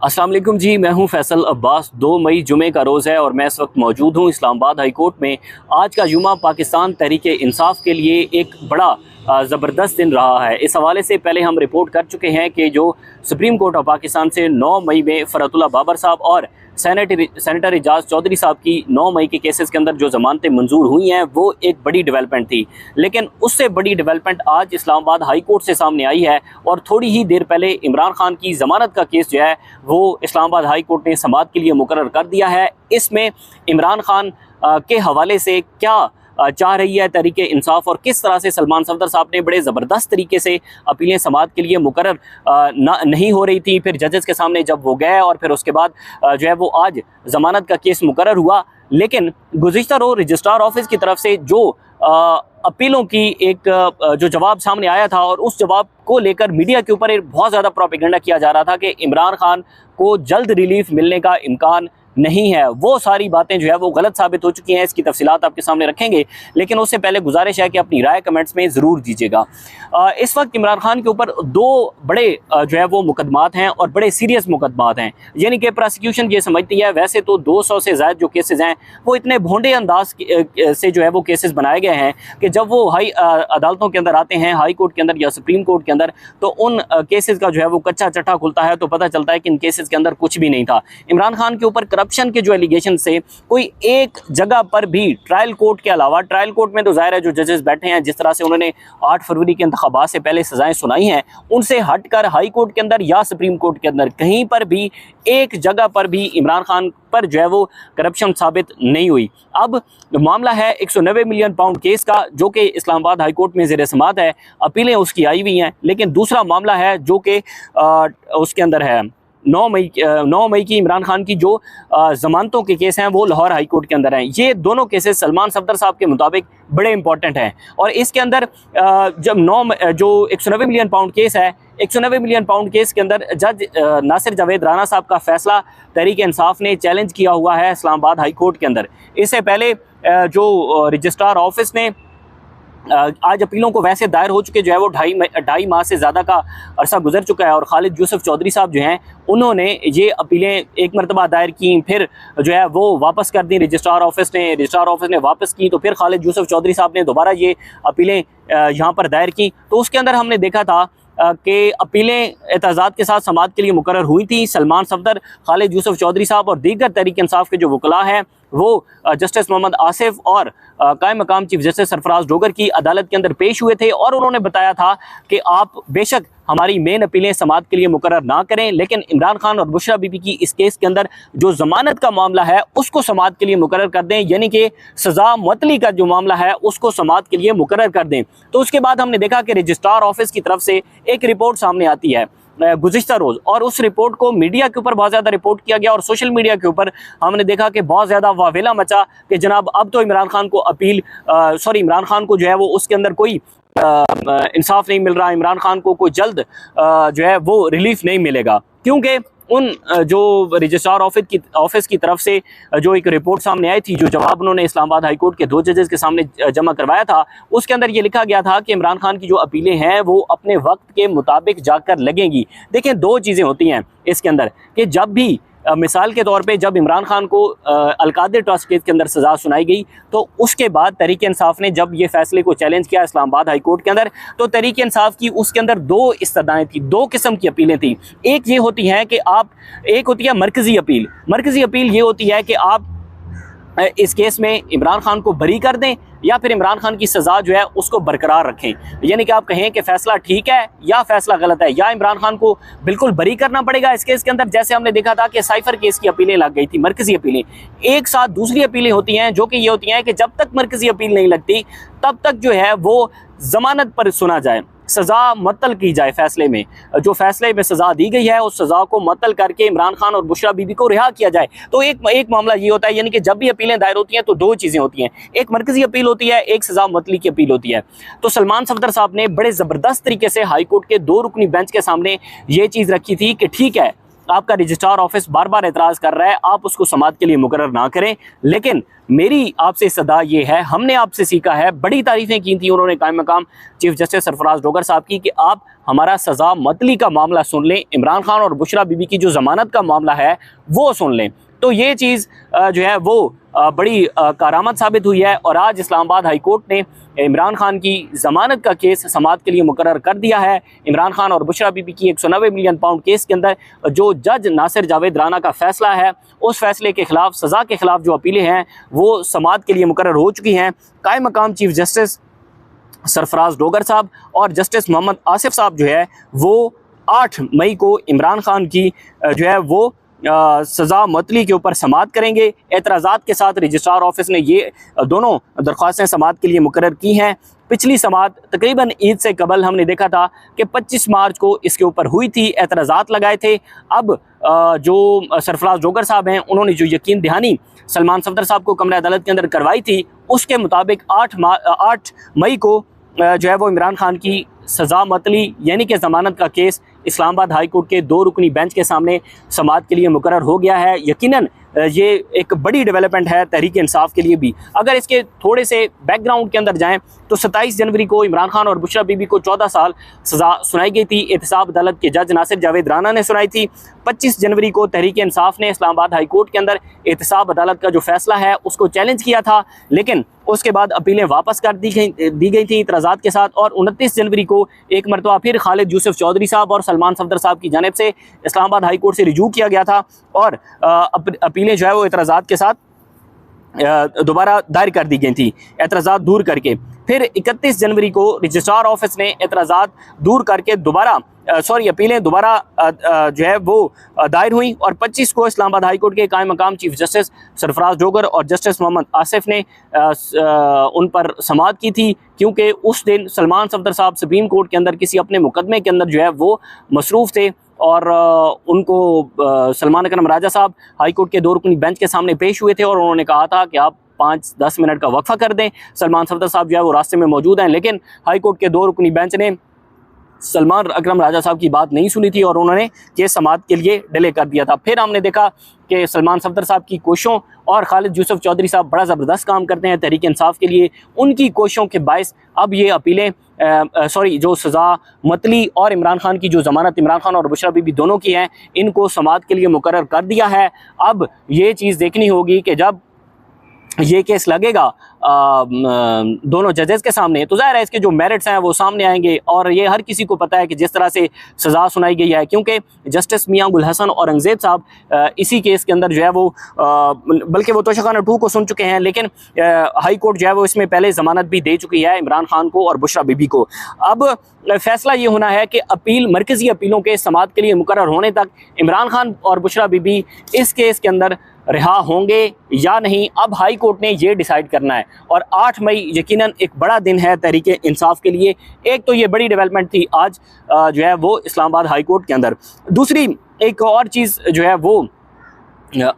अस्सलाम वालेकुम जी, मैं हूं फैसल अब्बास। 2 मई जुमे का रोज़ है और मैं इस वक्त मौजूद हूं इस्लामाबाद हाई कोर्ट में। आज का जुमा पाकिस्तान तहरीक इंसाफ के लिए एक बड़ा ज़बरदस्त दिन रहा है। इस हवाले से पहले हम रिपोर्ट कर चुके हैं कि जो सुप्रीम कोर्ट ऑफ पाकिस्तान से 9 मई में फ़रतुल्लाह बाबर साहब और सेनेटर एजाज चौधरी साहब की 9 मई के केसेस के अंदर जो ज़मानतें मंजूर हुई हैं वो एक बड़ी डेवलपमेंट थी। लेकिन उससे बड़ी डेवलपमेंट आज इस्लामाबाद हाई कोर्ट से सामने आई है और थोड़ी ही देर पहले इमरान खान की ज़मानत का केस जो है वो इस्लामाबाद हाई कोर्ट ने समाअत के लिए मुकर्रर कर दिया है। इसमें इमरान खान के हवाले से क्या चाह रही है तहरीक इंसाफ और किस तरह से सलमान सफदर साहब ने बड़े ज़बरदस्त तरीके से अपीलें समाअत के लिए मुकर्रर नहीं हो रही थी, फिर जजेस के सामने जब वो गए और फिर उसके बाद जो है वो आज ज़मानत का केस मुकर्रर हुआ। लेकिन गुज़िश्ता रोज़ रजिस्ट्रार ऑफिस की तरफ से जो अपीलों की एक जो जवाब सामने आया था और उस जवाब को लेकर मीडिया के ऊपर बहुत ज़्यादा प्रोपेगेंडा किया जा रहा था कि इमरान खान को जल्द रिलीफ मिलने का इम्कान नहीं है, वो सारी बातें जो है वो गलत साबित हो चुकी हैं। इसकी तफसीलात आपके सामने रखेंगे, लेकिन उससे पहले गुजारिश है कि अपनी राय कमेंट्स में ज़रूर दीजिएगा। इस वक्त इमरान खान के ऊपर 2 बड़े जो है वो मुकदमात हैं और बड़े सीरियस मुकदमात हैं। यानी कि प्रोसिक्यूशन ये समझती है, वैसे तो 200 से ज़्यादा जो केसेस हैं वो इतने भोंडे अंदाज से जो है वो केसेस बनाए गए हैं कि जब वो हाई अदालतों के अंदर आते हैं, हाई कोर्ट के अंदर या सुप्रीम कोर्ट के अंदर, तो उन केसेस का जो है वो कच्चा चट्टा खुलता है तो पता चलता है कि इन केसेस के अंदर कुछ भी नहीं था। इमरान खान के ऊपर करप्शन के जो एलिगेशन से कोई एक जगह पर भी ट्रायल कोर्ट के अलावा, ट्रायल कोर्ट में तो जाहिर है जो जजेस बैठे हैं, जिस तरह से उन्होंने 8 फरवरी के इंतखाबात से पहले सजाएं सुनाई हैं, उनसे हटकर हाई कोर्ट के अंदर या सुप्रीम कोर्ट के अंदर कहीं पर भी एक जगह पर भी इमरान खान पर जो है वो करप्शन साबित नहीं हुई। अब मामला है 190 मिलियन पाउंड केस का, जो कि इस्लामाबाद हाई कोर्ट में ज़ेर समाअत है, अपीलें उसकी आई हुई हैं। लेकिन दूसरा मामला है जो कि उसके अंदर है 9 मई की इमरान खान की जो ज़मानतों के केस हैं वो लाहौर हाई कोर्ट के अंदर हैं। ये दोनों केसेस सलमान सफदर साहब के मुताबिक बड़े इंपॉर्टेंट हैं और इसके अंदर जब जो 190 मिलियन पाउंड केस है, 190 मिलियन पाउंड केस के अंदर जज नासिर जावेद राना साहब का फैसला तहरीक इंसाफ ने चैलेंज किया हुआ है इस्लामाबाद हाई कोर्ट के अंदर। इससे पहले जो रजिस्ट्रार ऑफिस ने आज अपीलों को वैसे दायर हो चुके जो है वो ढाई माह से ज़्यादा का अरसा गुजर चुका है और खालिद यूसुफ चौधरी साहब जो हैं उन्होंने ये अपीलें एक मरतबा दायर की, फिर जो है वो वापस कर दी रजिस्ट्रार ऑफिस ने वापस की, तो फिर खालिद यूसुफ चौधरी साहब ने दोबारा ये अपीलें यहाँ पर दायर की। तो उसके अंदर हमने देखा था कि अपीलें एतजाज़ के साथ समाअत के लिए मुकर्रर हुई थी। सलमान सफदर, खालिद यूसुफ चौधरी साहब और दीगर तहरीक इंसाफ के जो वकला हैं वो जस्टिस मोहम्मद आसिफ और कायम मकाम चीफ जस्टिस सरफराज डोगर की अदालत के अंदर पेश हुए थे और उन्होंने बताया था कि आप बेशक हमारी मेन अपीलें समाअत के लिए मुकर्रर ना करें, लेकिन इमरान खान और बुशरा बीबी की इस केस के अंदर जो ज़मानत का मामला है उसको समाअत के लिए मुकर्रर कर दें, यानी कि सज़ा मुअत्तली का जो मामला है उसको समाअत के लिए मुकर्रर कर दें। तो उसके बाद हमने देखा कि रजिस्ट्रार ऑफिस की तरफ से एक रिपोर्ट सामने आती है गुज़िश्ता रोज़, और उस रिपोर्ट को मीडिया के ऊपर बहुत ज़्यादा रिपोर्ट किया गया और सोशल मीडिया के ऊपर हमने देखा कि बहुत ज़्यादा वावेला मचा कि जनाब अब तो इमरान खान को इमरान खान को जो है वो उसके अंदर कोई इंसाफ नहीं मिल रहा, इमरान खान को कोई जल्द जो है वो रिलीफ नहीं मिलेगा, क्योंकि उन जो रजिस्ट्रार ऑफिस की तरफ से जो एक रिपोर्ट सामने आई थी, जो जवाब उन्होंने इस्लामाबाद हाई कोर्ट के 2 जजेस के सामने जमा करवाया था, उसके अंदर ये लिखा गया था कि इमरान खान की जो अपीलें हैं वो अपने वक्त के मुताबिक जाकर लगेंगी। देखें, 2 चीज़ें होती हैं इसके अंदर कि जब भी मिसाल के तौर पे जब इमरान खान को अलकादिर ट्रस्ट केस के अंदर सज़ा सुनाई गई, तो उसके बाद तहरीक इंसाफ ने जब ये फैसले को चैलेंज किया इस्लामाबाद हाई कोर्ट के अंदर, तो तहरीक इंसाफ की उसके अंदर 2 इस्तदाएँ थी, 2 किस्म की अपीलें थी। एक ये होती है कि एक होती है मरकज़ी अपील ये होती है कि आप इस केस में इमरान खान को बरी कर दें या फिर इमरान खान की सज़ा जो है उसको बरकरार रखें, यानी कि आप कहें कि फ़ैसला ठीक है या फ़ैसला गलत है, या इमरान खान को बिल्कुल बरी करना पड़ेगा इस केस के अंदर। जैसे हमने देखा था कि साइफर केस की अपीलें लग गई थी, मरकज़ी अपीलें। एक साथ दूसरी अपीलें होती हैं जो कि ये होती हैं कि जब तक मरकज़ी अपील नहीं लगती तब तक जो है वो ज़मानत पर सुना जाए, सज़ा मुअत्तल की जाए, फैसले में जो फैसले में सज़ा दी गई है उस सज़ा को मुअत्तल करके इमरान खान और बुशरा बीबी को रिहा किया जाए। तो एक मामला ये होता है, यानी कि जब भी अपीलें दायर होती हैं तो 2 चीज़ें होती हैं, एक मरकज़ी अपील होती है, एक सज़ा मुअत्तली की अपील होती है। तो सलमान सफदर साहब ने बड़े ज़बरदस्त तरीके से हाई कोर्ट के 2 रुकनी बेंच के सामने ये चीज़ रखी थी कि ठीक है, आपका रजिस्ट्रार ऑफिस बार बार एतराज़ कर रहा है, आप उसको समाअत के लिए मुकर्रर ना करें। लेकिन मेरी आपसे सदा ये है, हमने आपसे सीखा है, बड़ी तारीफ़ें की थी उन्होंने कायम मकाम चीफ जस्टिस सरफराज डोगर साहब की, कि आप हमारा सज़ा मतली का मामला सुन लें, इमरान खान और बुशरा बीबी की जो ज़मानत का मामला है वो सुन लें। तो ये चीज़ जो है वो बड़ी कारामत साबित हुई है और आज इस्लामाबाद हाई कोर्ट ने इमरान खान की ज़मानत का केस समाअत के लिए मुकर्रर कर दिया है। इमरान खान और बुशरा बीबी की 190 मिलियन पाउंड केस के अंदर जो जज नासिर जावेद राना का फैसला है, उस फैसले के खिलाफ, सज़ा के खिलाफ जो अपीलें हैं वो समाअत के लिए मुकर्रर हो चुकी हैं। कायम मकाम चीफ जस्टिस सरफराज डोगर साहब और जस्टिस मोहम्मद आसिफ साहब जो है वो 8 मई को इमरान खान की जो है वो सज़ा मतली के ऊपर समाअत करेंगे। एतराज़ात के साथ रजिस्ट्रार ऑफिस ने ये दोनों दरख्वास्तें समाअत के लिए मुकर्रर की हैं। पिछली समाअत तकरीबन ईद से कबल हमने देखा था कि 25 मार्च को इसके ऊपर हुई थी, एतराज़ात लगाए थे। अब जो सरफराज डोगर साहब हैं उन्होंने जो यकीन दहानी सलमान सफदर साहब को कमरा अदालत के अंदर करवाई थी, उसके मुताबिक 8 मई को जो है वो इमरान खान की सज़ा मतली यानी कि ज़मानत का केस इस्लामाबाद हाई कोर्ट के 2 रुकनी बेंच के सामने समाअत के लिए मुकर्रर हो गया है। यकीनन ये एक बड़ी डेवलपमेंट है तहरीक इंसाफ के लिए भी। अगर इसके थोड़े से बैकग्राउंड के अंदर जाएं तो 27 जनवरी को इमरान खान और बुशरा बीबी को 14 साल सज़ा सुनाई गई थी। एहतसाब अदालत के जज नासिर जावेद राना ने सुनाई थी। 25 जनवरी को तहरीक इंसाफ ने इस्लामाबाद हाई कोर्ट के अंदर एहतसाब अदालत का जो फैसला है उसको चैलेंज किया था, लेकिन उसके बाद अपीलें वापस कर दी गई थी इतराज़ात के साथ। और 29 जनवरी को एक मरतबा फिर खालिद यूसुफ चौधरी साहब और सलमान सफदर साहब की जानिब से इस्लामाबाद हाई कोर्ट से रिजू किया गया था और अपीलें जो है वो एतराज़ात के साथ दोबारा दायर कर दी गई थी, एतराज़ात दूर करके। फिर 31 जनवरी को रजिस्ट्रार ऑफिस ने एतराज़ात दूर करके अपीलें दोबारा जो है वो दायर हुई और 25 को इस्लामाबाद हाई कोर्ट के कायम मकाम चीफ जस्टिस सरफराज डोगर और जस्टिस मोहम्मद आसिफ ने उन पर समाअत की थी, क्योंकि उस दिन सलमान सफदर साहब सुप्रीम कोर्ट के अंदर किसी अपने मुकदमे के अंदर जो है वो मसरूफ़ थे और उनको सलमान अकरम राजा साहब हाई कोर्ट के 2 रुकनी बेंच के सामने पेश हुए थे और उन्होंने कहा था कि आप 5-10 मिनट का वक्फा कर दें। सलमान सफदर साहब जो है वो रास्ते में मौजूद हैं, लेकिन हाई कोर्ट के 2 रुकनी बेंच ने सलमान अकरम राजा साहब की बात नहीं सुनी थी और उन्होंने केस समाअत के लिए डिले कर दिया था। फिर हमने देखा कि सलमान सफदर साहब की कोशिशों और खालिद यूसुफ चौधरी साहब बड़ा ज़बरदस्त काम करते हैं तहरीक इंसाफ के लिए, उनकी कोशिशों के बायस अब ये अपीलें जो सज़ा मतली और इमरान खान की जो ज़मानत इमरान खान और बुशरा बीबी दोनों की हैं, इनको समाअत के लिए मुकर्रर कर दिया है। अब ये चीज़ देखनी होगी कि जब ये केस लगेगा दोनों जजेस के सामने, तो ज़ाहिर है इसके जो मेरिट्स हैं वो सामने आएंगे और ये हर किसी को पता है कि जिस तरह से सज़ा सुनाई गई है, क्योंकि जस्टिस मियां गुल हसन और औरंगज़ेब साहब इसी केस के अंदर जो है वो बल्कि वो तोशाखाना 2 को सुन चुके हैं, लेकिन हाई कोर्ट जो है वो इसमें पहले ज़मानत भी दे चुकी है इमरान खान को और बुशरा बीबी को। अब फैसला ये होना है कि अपील मरकज़ी अपीलों के समाअत के लिए मुकर्रर होने तक इमरान खान और बुशरा बीबी इस केस के अंदर रिहा होंगे या नहीं, अब हाई कोर्ट ने ये डिसाइड करना है। और 8 मई यकीनन एक बड़ा दिन है तहरीक इंसाफ के लिए। एक तो ये बड़ी डेवलपमेंट थी आज जो है वो इस्लामाबाद हाई कोर्ट के अंदर। दूसरी एक और चीज़ जो है वो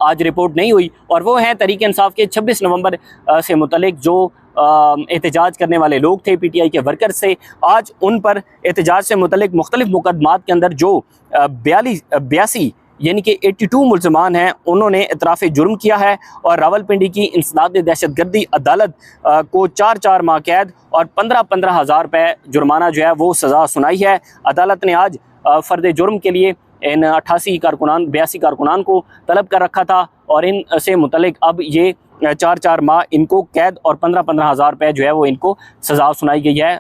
आज रिपोर्ट नहीं हुई और वो है तहरीक इंसाफ के 26 नवंबर से मुतल्लिक जो एहतजाज करने वाले लोग थे PTI के वर्कर्स से, आज उन पर एहतजाज से मुतल्लिक मुख्तलिफ मुकदमात के अंदर जो 82 यानी कि 82 मुल्ज़मान हैं, उन्होंने इतराफ़ जुर्म किया है और रावलपिंडी की इंसदाद दहशतगर्दी अदालत को 4 माह कैद और 15 हज़ार रुपये जुर्माना जो है वो सज़ा सुनाई है। अदालत ने आज फ़र्द जुर्म के लिए इन 82 कारकुनान को तलब कर रखा था और इन से मुतल्लिक अब ये 4 माह इनको कैद और 15 हज़ार रुपये जो है वो इनको सज़ा सुनाई गई है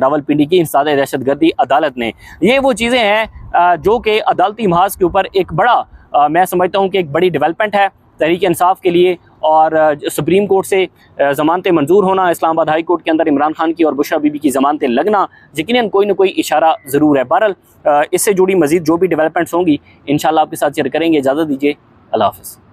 रावलपिंडी की इंसदाद दहशतगर्दी अदालत ने। ये वो चीज़ें हैं जो कि अदालती महाज के ऊपर एक बड़ा मैं समझता हूँ कि एक बड़ी डेवलपमेंट है तहरीक इंसाफ के लिए। और सुप्रीम कोर्ट से ज़मानतें मंजूर होना, इस्लामाबाद हाई कोर्ट के अंदर इमरान खान की और बुशरा बीबी की ज़मानतें लगना, यकीनन कोई ना कोई इशारा ज़रूर है। बहरहाल इससे जुड़ी मज़ीद जो भी डेवलपमेंट्स होंगी इंशाल्लाह आपके साथ शेयर करेंगे। इजाज़त दीजिए, अल्लाह हाफ़िज़।